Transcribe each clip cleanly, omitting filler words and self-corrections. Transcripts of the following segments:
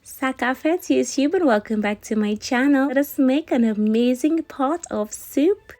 Sakafet YouTube and welcome back to my channel. Let us make an amazing pot of soup.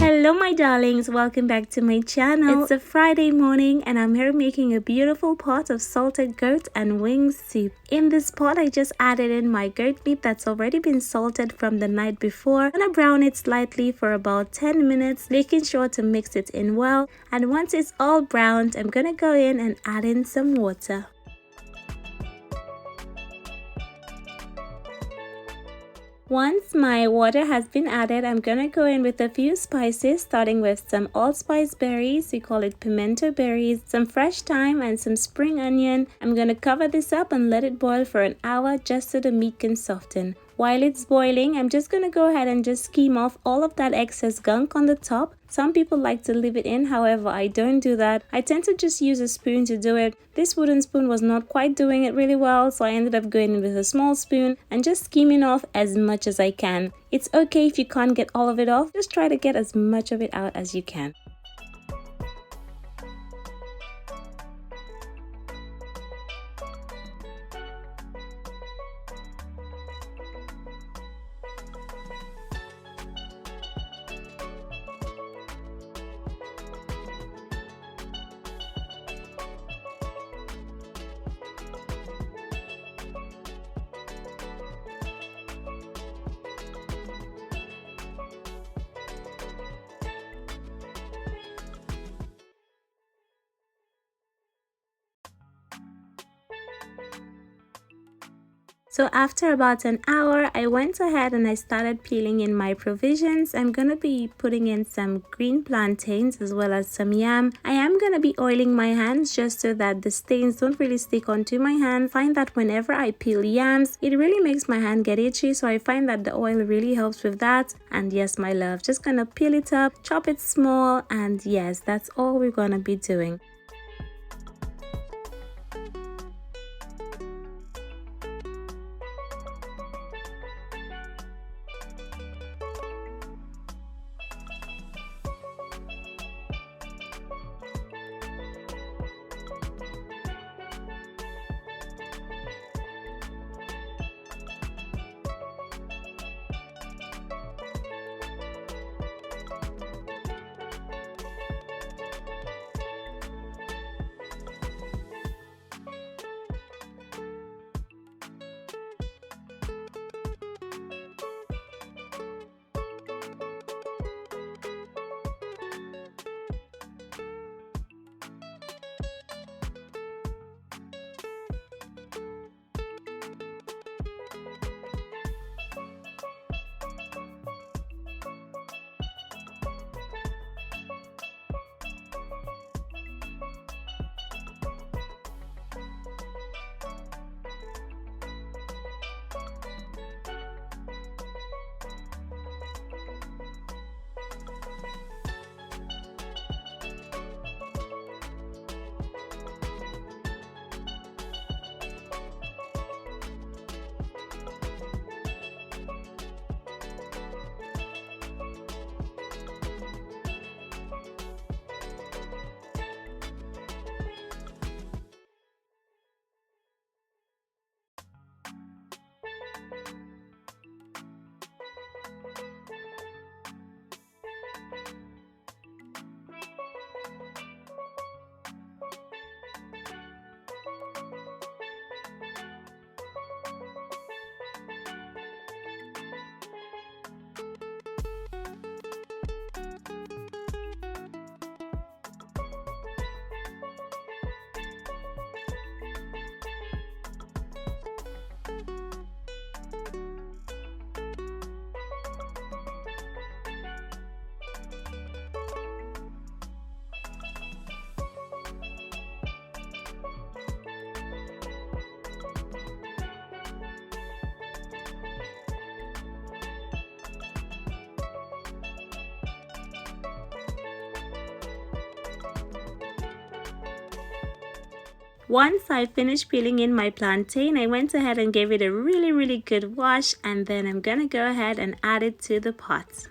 Hello my darlings, welcome back to my channel. It's a Friday morning and I'm here making a beautiful pot of salted goat and wings soup. In this pot I just added in my goat meat that's already been salted from the night before. I'm gonna brown it slightly for about 10 minutes, making sure to mix it in well, and once it's all browned I'm gonna go in and add in some water. Once my water has been added, I'm gonna go in with a few spices, starting with some allspice berries, we call it pimento berries, some fresh thyme and some spring onion. I'm gonna cover this up and let it boil for an hour just so the meat can soften. While it's boiling, I'm just gonna go ahead and just skim off all of that excess gunk on the top. Some people like to leave it in, however I don't do that. I tend to just use a spoon to do it. This wooden spoon was not quite doing it really well, so I ended up going in with a small spoon and just skimming off as much as I can. It's okay if you can't get all of it off, just try to get as much of it out as you can. So after about an hour, I went ahead and I started peeling in my provisions. I'm going to be putting in some green plantains as well as some yam. I am going to be oiling my hands just so that the stains don't really stick onto my hand. I find that whenever I peel yams, it really makes my hand get itchy. So I find that the oil really helps with that. And yes, my love, just going to peel it up, chop it small. And yes, that's all we're going to be doing. Once I finished peeling in my plantain, I went ahead and gave it a really good wash, and then I'm gonna go ahead and add it to the pot.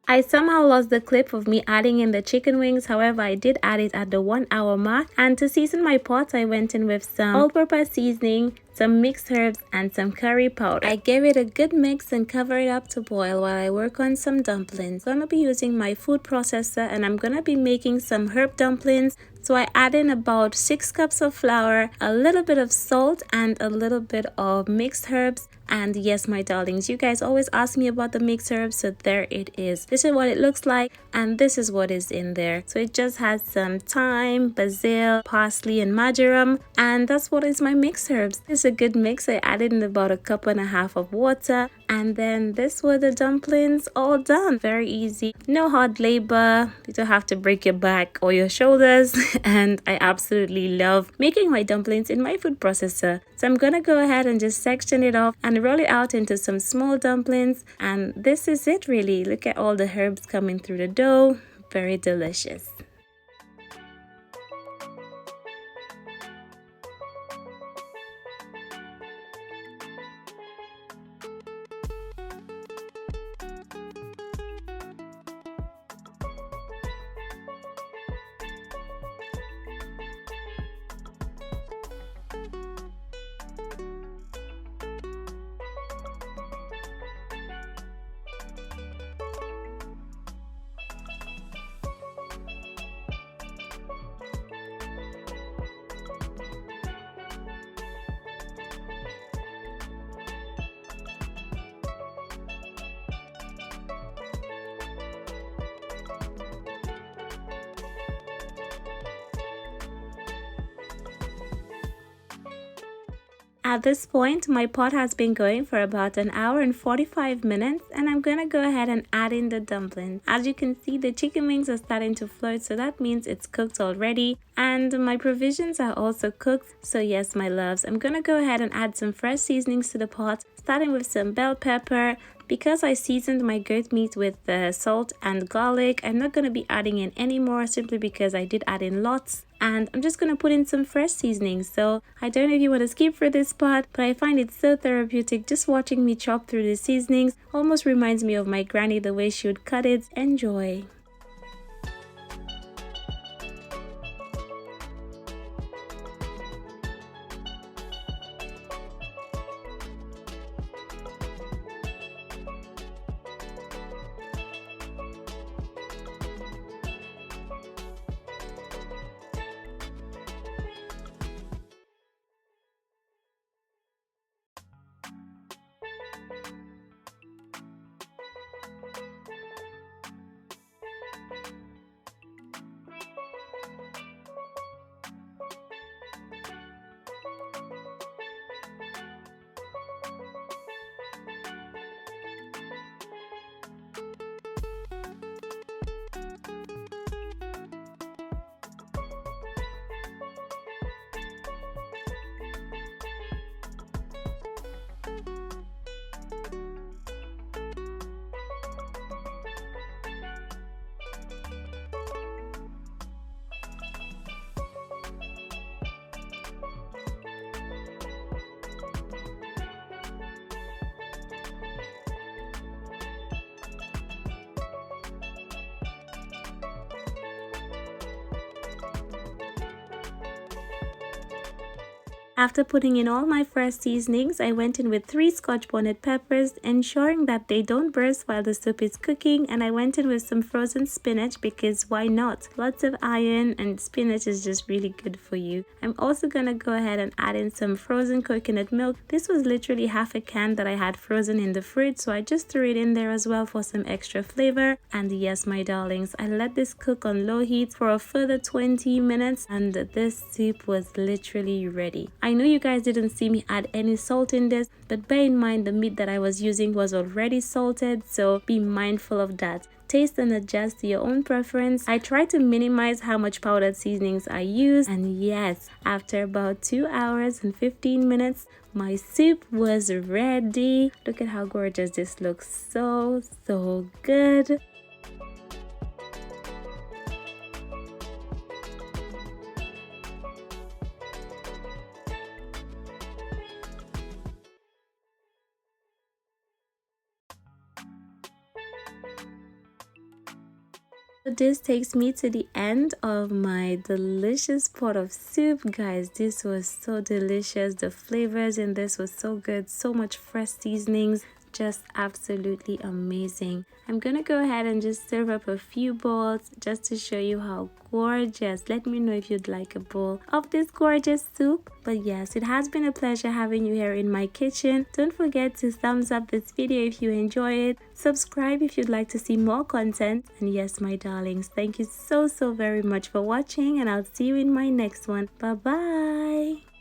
I somehow lost the clip of me adding in the chicken wings, however I did add it at the 1 hour mark. And to season my pot, I went in with some all-purpose seasoning, some mixed herbs, and some curry powder. I gave it a good mix and cover it up to boil while I work on some dumplings. I'm gonna be using my food processor and I'm gonna be making some herb dumplings. So I add in about 6 cups of flour, a little bit of salt, and a little bit of mixed herbs. And yes, my darlings, you guys always ask me about the mixed herbs, so there it is. This is what it looks like, and this is what is in there. So it just has some thyme, basil, parsley, and marjoram, and that's what is my mixed herbs. It's a good mix. I added in about 1.5 cups of water, and then this were the dumplings all done. Very easy, no hard labor. You don't have to break your back or your shoulders. And I absolutely love making my dumplings in my food processor. So I'm gonna go ahead and just section it off and roll it out into some small dumplings, and this is it really. Look at all the herbs coming through the dough. Very delicious. At this point, my pot has been going for about 1 hour and 45 minutes, and I'm gonna go ahead and add in the dumplings. As you can see, the chicken wings are starting to float, so that means it's cooked already. And my provisions are also cooked. So yes, my loves, I'm gonna go ahead and add some fresh seasonings to the pot, starting with some bell pepper. Because I seasoned my goat meat with salt and garlic, I'm not going to be adding in any more, simply because I did add in lots. And I'm just going to put in some fresh seasonings. So I don't know if you want to skip through this part, but I find it so therapeutic just watching me chop through the seasonings. Almost reminds me of my granny, the way she would cut it. Enjoy. After putting in all my fresh seasonings, I went in with 3 scotch bonnet peppers, ensuring that they don't burst while the soup is cooking, and I went in with some frozen spinach because why not? Lots of iron, and spinach is just really good for you. I'm also gonna go ahead and add in some frozen coconut milk. This was literally half a can that I had frozen in the fridge, so I just threw it in there as well for some extra flavor. And yes, my darlings, I let this cook on low heat for a further 20 minutes, and this soup was literally ready. I know you guys didn't see me add any salt in this, but bear in mind the meat that I was using was already salted, so be mindful of that. Taste and adjust to your own preference. I try to minimize how much powdered seasonings I use, and yes, after about 2 hours and 15 minutes, my soup was ready. Look at how gorgeous this looks. So good. This takes me to the end of my delicious pot of soup, guys. This was so delicious. The flavors in this was so good. So much fresh seasonings. Just absolutely amazing. I'm gonna go ahead and just serve up a few bowls just to show you how gorgeous. Let me know if you'd like a bowl of this gorgeous soup. But yes, it has been a pleasure having you here in my kitchen. Don't forget to thumbs up this video if you enjoy it. Subscribe if you'd like to see more content. And yes, my darlings, thank you so very much for watching, and I'll see you in my next one. Bye bye.